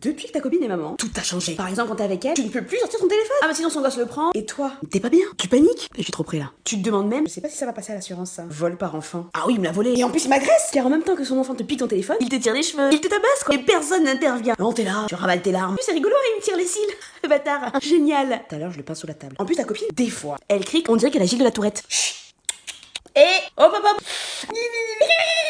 Depuis que ta copine est maman, tout a changé. Par exemple, quand t'es avec elle, tu ne peux plus sortir ton téléphone. Ah bah sinon son gosse le prend. Et toi, t'es pas bien. Tu paniques. Je suis trop près là. Tu te demandes même, je sais pas si ça va passer à l'assurance ça. Vol par enfant. Ah oui, il me l'a volé. Et en plus il m'agresse. Car en même temps que son enfant te pique ton téléphone, il te tire les cheveux. Il te tabasse quoi. Et personne n'intervient. Non, t'es là, tu ravales tes larmes. En plus c'est rigolo, il me tire les cils. Le bâtard. Génial. Tout à l'heure je le pince sous la table. En plus ta copine, des fois, elle crie, on dirait qu'elle a Gilles de la Tourette. Chut. Et hop hop hop.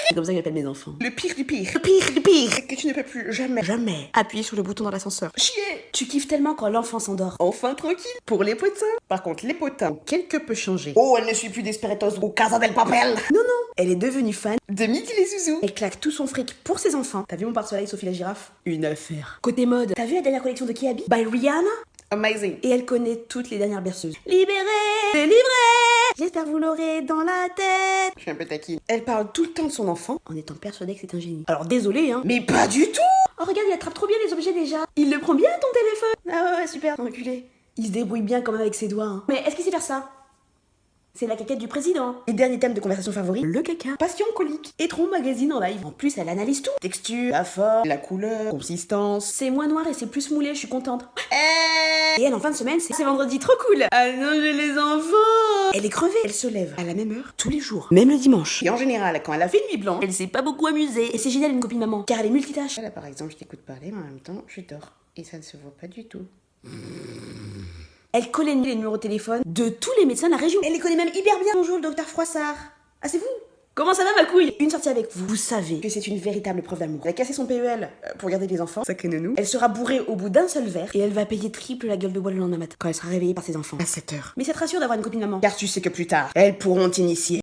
C'est comme ça que j'appelle mes enfants. Le pire du pire. Le pire du pire. C'est que tu ne peux plus jamais appuyer sur le bouton dans l'ascenseur. Chier. Tu kiffes tellement quand l'enfant s'endort. Enfin tranquille. Pour les potins. Par contre, les potins ont quelque peu changé. Oh, elle ne suit plus d'Esperitos ou Casa del Papel. Non, non. Elle est devenue fan de Midi les Zouzous. Elle claque tout son fric pour ses enfants. T'as vu mon pare-soleil Sophie la girafe? Une affaire. Côté mode, t'as vu la dernière collection de Kiabi by Rihanna? Amazing. Et elle connaît toutes les dernières berceuses. Libérée, délivrée. J'espère que vous l'aurez dans la tête. Je suis un peu taquine. Elle parle tout le temps de son enfant en étant persuadée que c'est un génie. Alors désolé hein, mais pas du tout. Oh regarde, il attrape trop bien les objets déjà. Il le prend bien ton téléphone. Ah ouais, super, enculé. Il se débrouille bien quand même avec ses doigts. Hein. Mais est-ce qu'il sait faire ça? C'est la caquette du président. Et dernier thème de conversation favori, le caca. Passion colique. Et trop magazine en live. En plus, elle analyse tout. Texture, la forme, la couleur, consistance. C'est moins noir et c'est plus moulé, je suis contente. Et elle, en fin de semaine, c'est vendredi, trop cool. Ah non, j'ai les enfants. Elle est crevée, elle se lève à la même heure tous les jours, même le dimanche. Et en général, quand elle a fait une nuit blanche, elle s'est pas beaucoup amusée. Et c'est génial une copine maman, car elle est multitâche. Là, par exemple, je t'écoute parler, mais en même temps, je dors. Et ça ne se voit pas du tout. Elle connaît les numéros de téléphone de tous les médecins de la région. Elle les connaît même hyper bien. Bonjour, le docteur Froissart. Ah, c'est vous? Comment ça va, ma couille? Une sortie avec vous. Vous savez que c'est une véritable preuve d'amour. Elle a cassé son PEL pour garder les enfants. Sacré nounou. Elle sera bourrée au bout d'un seul verre et elle va payer triple la gueule de bois le lendemain matin quand elle sera réveillée par ses enfants à 7h. Mais ça te rassure d'avoir une copine maman. Car tu sais que plus tard, elles pourront t'initier